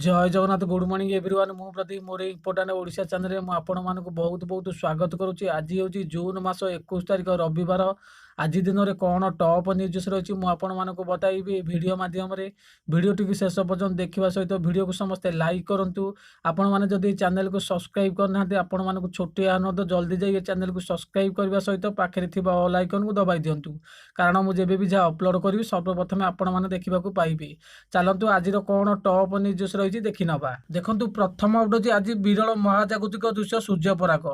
जय Jagannath good morning everyone मु प्रदीप मोर important Odisha channel में आपण मानक बहुत बहुत स्वागत करुच्ची। आज हूँ जून मास 21 तारिख रविवार। आज दिन में कौन टॉप न्यूज रही मुझे बताइबी वीडियो माध्यम वीडियो टी शेष पर्यटन देखा सहित वीडियो को समस्ते लाइक करूँ। आपण मैंने जदि चैनल को सब्सक्राइब करना आपण मानक छोटिया अनुरोध जल्दी जाइए चैनल को सब्सक्राइब करने सहित पाखे ऑल आइकन को दबाई दिंतु कारण मुझे भी जहाँ अपलोड करी सर्वप्रथम आपण मैंने देखा पाइबे। चलतु आज कौन टॉप न्यूज रही देखि नवा। देखंतु प्रथम अपडेट आज विरल महाजागतिक दृश्य सूर्यपराग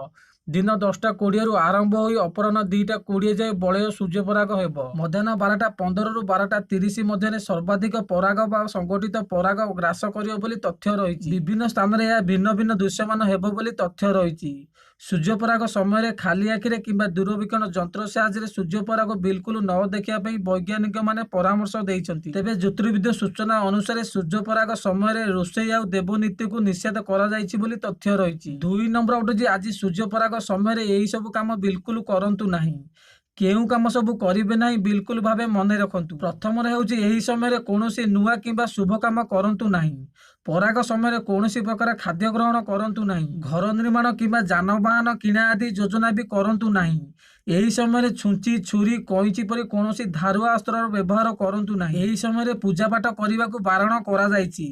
दिन 10:20 आरंभ हो अपराह 2:20 जाए बलय सूर्यपराग हेब। मध्याह्न 12:15 रु 12:30 मध्य सर्वाधिक पराग बा संगठित पराग ग्रास करियो बोली तथ्य रही। विभिन्न स्थान में भिन्न भिन्न दृश्यमान हेब बोली तथ्य रही। सूर्यपराग समय खाली आखिरे किंबा दूरबीक्षण जंत्र साहाय्य सूर्यपराग बिल्कुल न देखा वैज्ञानिक माने परामर्श देइछंती। तेबे ज्योतिर्विद सूचना अनुसार सूर्यपराग समय रोषेई आ देवनीति को निषेध करा जाइछि बोली तथ्य रही। 2 नंबर अपडेट आज सूर्यपराग समय यही सब काम बिल्कुल करंतु नाही। केउ काम सब करिवे नाही बिल्कुल भावे मन रखंतु। प्रथम यही समय कौनसी नुआ किंबा शुभ काम करंतु नाही। पराग समय कौनसी प्रकार खाद्य ग्रहण करंतु नाही। घर निर्माण किंबा जानवाहन किणा आदि योजना भी करंतु नाही। यही समय छुंची छुरी कैंची परि कौनसी धारुआ अस्त्र व्यवहार करंतु नाही। यही समय पूजा पाठ करने को बारण करा जायछि।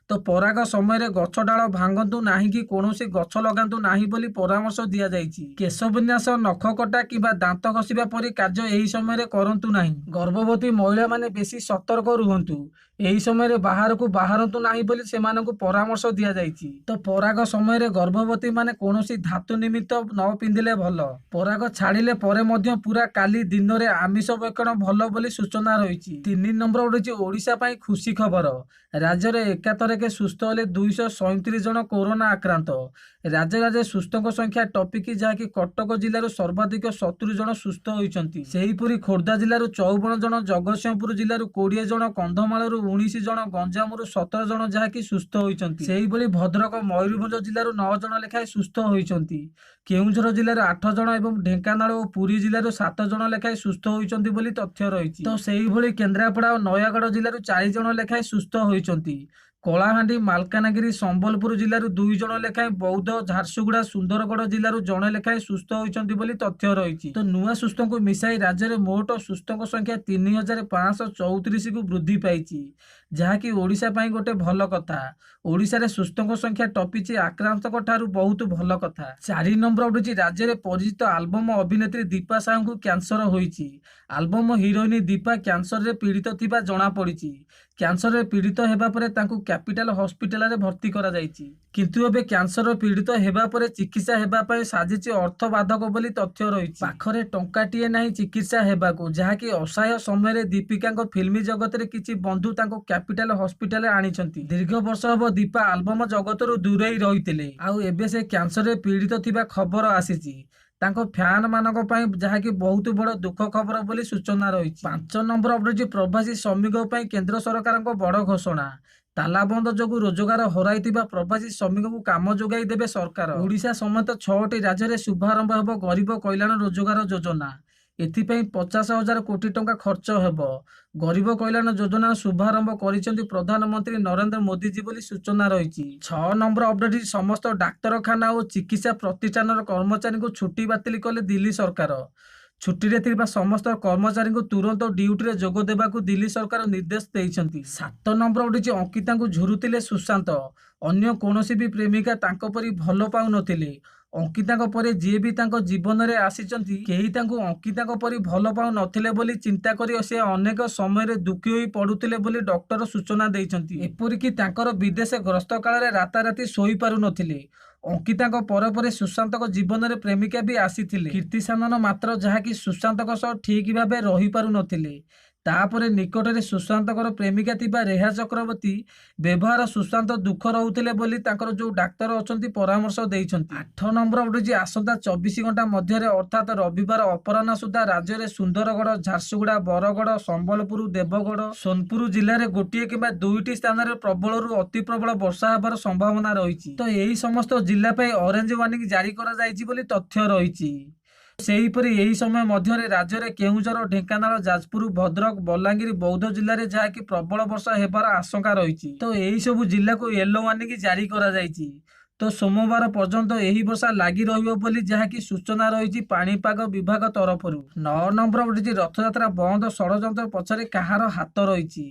तो पराग समय गछ डाल भांगतु नाही कि कौनसी गछ लगातु नाही बोली परामर्श दिया जायछि। केश विन्यास नख कटा किंबा दांत घषिबा परि कार्य यही समय करंतु नाही। गर्भवती महिला माने बेसी सतर्क रुहंतु। यही समय बाहर को बाहरतु नाही बोली सेमानकु परामर्श दिया जायछि। तो पराग समय गर्भवती माने कौनसी धातु निमित्त न पिंधिले भल। पराग छाड़िले परे मध्य पूरा काली दिन में आमिष भक्षण भल बोली सूचना रही। 3 नंबर उठी ओडिशा पाई खुशी खबर। राज्य में एकातरके सुस्थ हेले 237 जन कोरोना आक्रांत। राज्य सुस्थों संख्या टपिकी जहाँकि कटक जिलूर सर्वाधिक 70 जन सुस्थ होती। सेहीपरि खोर्धा जिलूर 54 जन, जगतसिंहपुर जिलूर 20 जन, कंधमाल 19 जन, गंजाम 17 जन जहाँकि सुस्थ होती। सेहीभଳି भद्रक मयूरभंज जिलूर 9 जन लेखाएं सुस्थ होती। केउंझर जिलूर 8 जन और ढेंकानाल और पुरी जिलूर 7 जन लेखाएं सुस्थ होती बोली तथ्य रही। तो सेहीभଳି केन्द्रापड़ा और नयागढ़ जिलूर 4 जन लेखाएं सुस्थ होती। कलाहांडी, मालकानगिरी, संबलपुर जिलूर 2 जन लेखाएं, बौद्ध, झारसुगुड़ा, सुंदरगढ़ जिलूर जड़े लेखाएं सुस्थ होती बोली तथ्य रही। तो नुआ सुस्थों को मिसाई राज्य में मोट सुस्थों संख्या 3534 को वृद्धि पाई, जहाँकि ओडिशा पाई गोटे भल कथा। ओडिशा रे सुस्थों संख्या टपिची आक्रांतक ठारू बहुत भल कथा। 4 नंबर उठी राज्य में परिचित आल्बम अभिनेत्री दीपा साहू को कैंसर होईची। आल्बम हिरोइन दीपा कैंसर रे पीड़ित थिबा जणा पड़िची। कैंसर रे पीड़ित हेबा परे तांकु कैपिटल हॉस्पिटल रे भर्ती करा जायछि। किंतु एबे कैंसर पीड़ित हेबा परे चिकित्सा हेबा पय साजिछि अर्थ बाधक बोली तथ्य रहिछि। पाखरे टंकाटिए नाही चिकित्सा हेबाकू, जहाँकि असहाय समय रे दीपिका फिल्मी जगत रे किछि बंधु तांको कैपिटल हॉस्पिटल आनिछंती। दीर्घ वर्ष हबो दीपा आल्बम जगत रु दूरेई रहितिले। आउ एबे से कैंसर रे पीड़ित थिबा खबर आसीछि तांको फैन मानक पाई, जहाँकि बहुत बड़ दुख खबर बोली सूचना रही। 5 नंबर अपडेट प्रवासी श्रमिक केंद्र सरकार बड़ घोषणा। तालाबंद जो रोजगार हराई प्रवासी श्रमिक को काम जोगाई देवे सरकार। ओडिशा समेत 6टी राज्य में शुभारंभ होब गरीब कल्याण रोजगार योजना। एथिपाई 50,000 कोटी टंका खर्च हेब। गरीब कल्याण योजना शुभारंभ करिसेंती प्रधानमंत्री नरेंद्र मोदी जी बोली सूचना रही। 6 नंबर अपडेट समस्त डाक्तरखाना और चिकित्सा प्रतिष्ठान कर्मचारी को छुट्टी बातिल कले दिल्ली सरकार। छुट्टी रे थिबा समस्त कर्मचारी को तुरंत ड्यूटी रे जोग देबाकू दिल्ली सरकार निर्देश देइछंती। 7 नंबर उठी अंकिता को झुरुतिले सुशांत। अन्य कोनोसी भी प्रेमिका तांको परी भल पाउ नथिले। अंकिता परे जी भी तांको जीवन रे आसीचंती केही तांको अंकिता परी भल पाउ नथिले बोली चिंता करी से अनेक समय रे दुखी होई पडुतिले बोली डॉक्टर सूचना देइछंती। एपरि कि तांकर विदेश ग्रस्त काल रे राताराती सोई पारु नथिले। अंकिता पर सुशांत जीवन में प्रेमिका भी आसीथिले। कीर्ति सानन मात्र जहाँकि सुशांत ठीक भाव रही पारु नथिले। तापरे निकट में सुशांत प्रेमिका थिबा रेहा चक्रवर्ती व्यवहार सुशांत दुख रोते बोली तांकर जो डाक्तर अछंती परामर्श देइछंती। 8 नंबर उठी आसंता 24 घंटा मध्य अर्थात रविवार अपराह्न सुधा राज्य में सुंदरगढ़, झारसुगुड़ा, बरगढ़, संबलपुर, देवगढ़, सोनपुर जिले में गोटे किंबा 2टी स्थान में प्रबल अति प्रबल वर्षा होबार संभावना रही। तो यही समस्त जिला ऑरेंज वार्निंग जारी करा जायछि बोली तथ्य रही। ସେହିପରି ଏହି ସମୟ ମଧ୍ୟରେ ରାଜ୍ୟରେ କେଉଁଝର, ଢେଙ୍କାନାଳ, ଯାଜପୁର, ଭଦ୍ରକ, ବଲାଙ୍ଗୀର, ବୌଦ୍ଧ ଜିଲ୍ଲାରେ ଯାହାକି ପ୍ରବଳ ବର୍ଷା ହେବାର ଆଶଙ୍କା ରହିଛି। ତ ଏହି ସବୁ ଜିଲ୍ଲାକୁ ୟେଲୋ ୱାର୍ଣ୍ଣିଂ ଜାରି କରାଯାଇଛି। ତ ସୋମବାର ପର୍ଯ୍ୟନ୍ତ ଏହି ବର୍ଷା ଲାଗି ରହିବ ବୋଲି ଯାହାକି ସୂଚନା ରହିଛି ପାଣିପାଗ ବିଭାଗ ତରଫରୁ। 9 ନମ୍ବର ଉଠିଛି ରଥଯାତ୍ରା ବନ୍ଦ ଷଡ଼ଯନ୍ତ୍ର ପଛରେ କାହାର ହାତ ରହିଛି।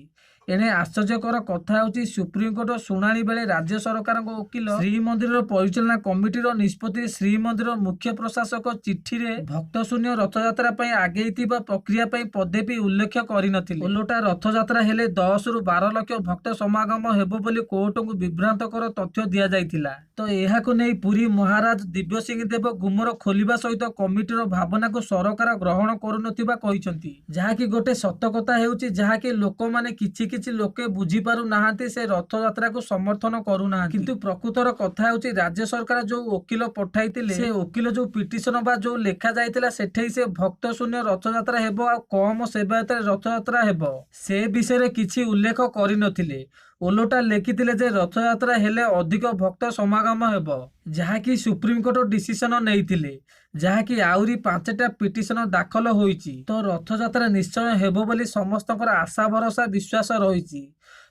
ଏଣେ ଆଶ୍ଚର୍ଯ୍ୟକର କଥା ହେଉଛି ସୁପ୍ରିମକୋର୍ଟ ଶୁଣାଣି ବେଳେ ରାଜ୍ୟ ସରକାରଙ୍କ ଓକିଲ ଶ୍ରୀମନ୍ଦିରର ପରିଚାଳନା କମିଟିର ନିଷ୍ପତ୍ତି ଶ୍ରୀମନ୍ଦିର ମୁଖ୍ୟ ପ୍ରଶାସକ ଚିଠିରେ ଭକ୍ତଶୂନ୍ୟ ରଥଯାତ୍ରା ପାଇଁ ଆଗେଇଥିବା ପ୍ରକ୍ରିୟା ପାଇଁ ପଦେ ବି ଉଲ୍ଲେଖ କରିନଥିଲେ। ଓଲଟା ରଥଯାତ୍ରା ହେଲେ 10ରୁ 12 ଲକ୍ଷ ଭକ୍ତ ସମାଗମ ହେବ ବୋଲି କୋର୍ଟଙ୍କୁ ବିଭ୍ରାନ୍ତକର ତଥ୍ୟ ଦିଆଯାଇଥିଲା। ତ ଏହାକୁ ନେଇ ପୁରୀ ମହାରାଜ ଦିବ୍ୟସିଂହ ଦେବ ଗୁମର ଖୋଲିବା ସହିତ କମିଟିର ଭାବନାକୁ ସରକାର ଗ୍ରହଣ କରୁନଥିବା କହିଛନ୍ତି। ଯାହାକି ଗୋଟେ ସତ କଥା ହେଉଛି ଯାହାକି ଲୋକମାନେ କିଛି ଲୋକେ ବୁଝିପାରୁନାହାନ୍ତି ସେ ରଥଯାତ୍ରାକୁ ସମର୍ଥନ କରୁନାହାନ୍ତି। କିନ୍ତୁ ପ୍ରକୃତର କଥା ହେଉଛି ରାଜ୍ୟ ସରକାର ଯୋଉ ଓକିଲ ପଠାଇଥିଲେ ସେ ଓକିଲ ଯୋଉ ପିଟିସନ ବା ଯୋଉ ଲେଖା ଯାଇଥିଲା ସେଠେଇ ସେ ଭକ୍ତ ଶୂନ୍ୟ ରଥଯାତ୍ରା ହେବ ଆଉ କମ ସେବାୟତରେ ରଥଯାତ୍ରା ହେବ ସେ ବିଷୟରେ କିଛି ଉଲ୍ଲେଖ କରିନଥିଲେ। ଓଲଟା ଲେଖିଥିଲେ ଯେ ରଥଯାତ୍ରା ହେଲେ ଅଧିକ ଭକ୍ତ ସମାଗମ ହେବ, ଯାହାକି ସୁପ୍ରିମକୋର୍ଟ ଡିସିସନ ନେଇଥିଲେ। ଯାହାକି ଆହୁରି 5ଟା ପିଟିସନ ଦାଖଲ ହୋଇଛି। ତ ରଥଯାତ୍ରା ନିଶ୍ଚୟ ହେବ ବୋଲି ସମସ୍ତଙ୍କର ଆଶା ଭରସା ବିଶ୍ୱାସ ରହିଛି।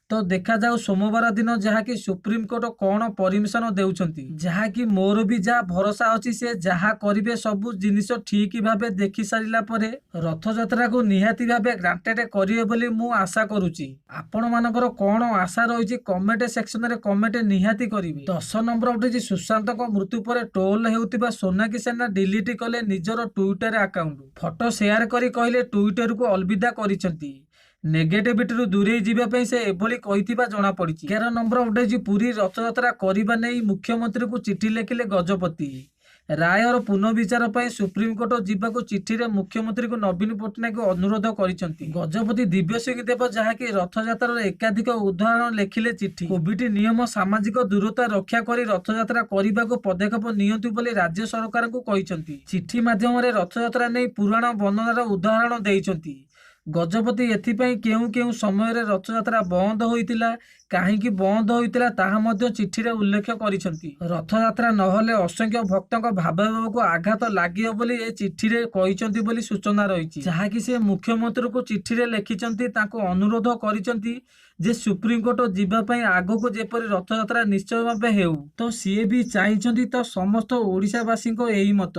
ତ ଦେଖାଯାଉ ସୋମବାର ଦିନ ଯାହାକି ସୁପ୍ରିମକୋର୍ଟ କଣ ପରମିଶନ ଦେଉଛନ୍ତି। ଯାହାକି ମୋର ବି ଯାହା ଭରସା ଅଛି ସେ ଯାହା କରିବେ ସବୁ ଜିନିଷ ଠିକ ଭାବେ ଦେଖି ସାରିଲା ପରେ ରଥଯାତ୍ରାକୁ ନିହାତି ଭାବେ ଗ୍ରାଣ୍ଟେଡ କରିବେ ବୋଲି ମୁଁ ଆଶା କରୁଛି। ଆପଣ ମାନଙ୍କର କଣ ଆଶା ରହିଛି କମେଣ୍ଟ ସେକ୍ସନରେ କମେଣ୍ଟ ନିହାତି କରିବେ। 10 ନମ୍ବର ଉଠିଛି ସୁଶାନ୍ତଙ୍କ ମୃତ୍ୟୁ ପରେ ଟ୍ରୋଲ ହେଉଥିବା ସୋନାକ୍ଷୀ ସିହ୍ନା ଡିଲିଟ କଲେ ନିଜର ଟ୍ୱିଟର ଆକାଉଣ୍ଟ। ଫଟୋ ସେୟାର କରି କହିଲେ ଟ୍ୱିଟରକୁ ଅଲବିଦା କରିଛନ୍ତି। ନେଗେଟିଭିଟିରୁ ଦୂରେଇ ଯିବା ପାଇଁ ସେ ଏଭଳି କହିଥିବା ଜଣାପଡ଼ିଛି। 11 ନମ୍ବର ଉଠେଇଛି ପୁରୀ ରଥଯାତ୍ରା କରିବା ନେଇ ମୁଖ୍ୟମନ୍ତ୍ରୀଙ୍କୁ ଚିଠି ଲେଖିଲେ ଗଜପତି। ରାୟର ପୁନଃବିଚାର ପାଇଁ ସୁପ୍ରିମକୋର୍ଟ ଯିବାକୁ ଚିଠିରେ ମୁଖ୍ୟମନ୍ତ୍ରୀଙ୍କୁ ନବୀନ ପଟ୍ଟନାୟକ ଅନୁରୋଧ କରିଛନ୍ତି। ଗଜପତି ଦିବ୍ୟସିଂହ ଦେବ ଯାହାକି ରଥଯାତ୍ରାର ଏକାଧିକ ଉଦାହରଣ ଲେଖିଲେ ଚିଠି। କୋଭିଡ ନିୟମ ସାମାଜିକ ଦୂରତା ରକ୍ଷା କରି ରଥଯାତ୍ରା କରିବାକୁ ପଦକ୍ଷେପ ନିଅନ୍ତୁ ବୋଲି ରାଜ୍ୟ ସରକାରଙ୍କୁ କହିଛନ୍ତି। ଚିଠି ମାଧ୍ୟମରେ ରଥଯାତ୍ରା ନେଇ ପୁରାଣ ବର୍ଣ୍ଣନାର ଉଦାହରଣ ଦେଇଛନ୍ତି। ଗଜପତି ଏଥିପାଇଁ କେଉଁ ସମୟରେ ରଥଯାତ୍ରା ବନ୍ଦ ହୋଇଥିଲା, କାହିଁକି ବନ୍ଦ ହୋଇଥିଲା ତାହା ମଧ୍ୟ ଚିଠିରେ ଉଲ୍ଲେଖ କରିଛନ୍ତି। ରଥଯାତ୍ରା ନହେଲେ ଅସଂଖ୍ୟ ଭକ୍ତଙ୍କ ଭାବାବେଗକୁ ଆଘାତ ଲାଗିବ ବୋଲି ଏ ଚିଠିରେ କହିଛନ୍ତି ବୋଲି ସୂଚନା ରହିଛି। ଯାହାକି ସେ ମୁଖ୍ୟମନ୍ତ୍ରୀଙ୍କୁ ଚିଠିରେ ଲେଖିଛନ୍ତି ତାଙ୍କୁ ଅନୁରୋଧ କରିଛନ୍ତି ଯେ ସୁପ୍ରିମକୋର୍ଟ ଯିବା ପାଇଁ ଆଗକୁ ଯେପରି ରଥଯାତ୍ରା ନିଶ୍ଚୟ ଭାବେ ହେଉ। ତ ସିଏ ବି ଚାହିଁଛନ୍ତି ତ ସମସ୍ତ ଓଡ଼ିଶାବାସୀଙ୍କ ଏହି ମତ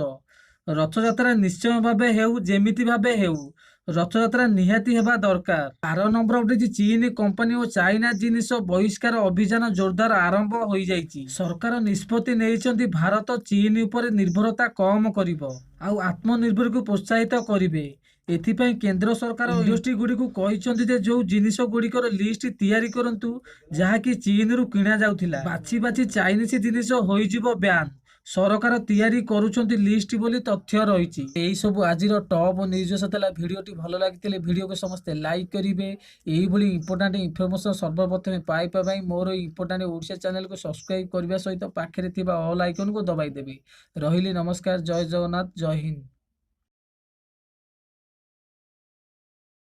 ରଥଯାତ୍ରା ନିଶ୍ଚୟ ଭାବେ ହେଉ, ଯେମିତି ଭାବେ ହେଉ ରଥଯାତ୍ରା ନିହାତି ହେବା ଦରକାର। 12 ନମ୍ବର ଉଠିଛି ଚୀନ କମ୍ପାନୀ ଓ ଚାଇନା ଜିନିଷ ବହିଷ୍କାର ଅଭିଯାନ ଜୋରଦାର ଆରମ୍ଭ ହୋଇଯାଇଛି। ସରକାର ନିଷ୍ପତ୍ତି ନେଇଛନ୍ତି ଭାରତ ଚୀନ ଉପରେ ନିର୍ଭରତା କମ କରିବ ଆଉ ଆତ୍ମନିର୍ଭରକୁ ପ୍ରୋତ୍ସାହିତ କରିବେ। ଏଥିପାଇଁ କେନ୍ଦ୍ର ସରକାର ଇଣ୍ଡଷ୍ଟ୍ରି ଗୁଡ଼ିକୁ କହିଛନ୍ତି ଯେ ଯୋଉ ଜିନିଷ ଗୁଡ଼ିକର ଲିଷ୍ଟ ତିଆରି କରନ୍ତୁ ଯାହାକି ଚୀନରୁ କିଣା ଯାଉଥିଲା ବାଛି ବାଛି ଚାଇନିଜ ଜିନିଷ ହୋଇଯିବ ବ୍ୟାନ୍। ସରକାର ତିଆରି କରୁଛନ୍ତି ଲିଷ୍ଟ ବୋଲି ତଥ୍ୟ ରହିଛି। ଏହି ସବୁ ଆଜିର ଟପ୍ ନ୍ୟୁଜ୍ ଥିଲା। ଭିଡ଼ିଓଟି ଭଲ ଲାଗିଥିଲେ ଭିଡ଼ିଓକୁ ସମସ୍ତେ ଲାଇକ୍ କରିବେ। ଏଇଭଳି ଇମ୍ପୋର୍ଟାଣ୍ଟ ଇନଫର୍ମେସନ ସର୍ବପ୍ରଥମେ ପାଇବା ପାଇଁ ମୋର ଇମ୍ପୋର୍ଟାଣ୍ଟ ଓଡ଼ିଶା ଚ୍ୟାନେଲକୁ ସବସ୍କ୍ରାଇବ କରିବା ସହିତ ପାଖରେ ଥିବା ଅଲ୍ ଆଇକନକୁ ଦବାଇ ଦେବେ। ରହିଲି ନମସ୍କାର, ଜୟ ଜଗନ୍ନାଥ, ଜୟ ହିନ୍ଦ।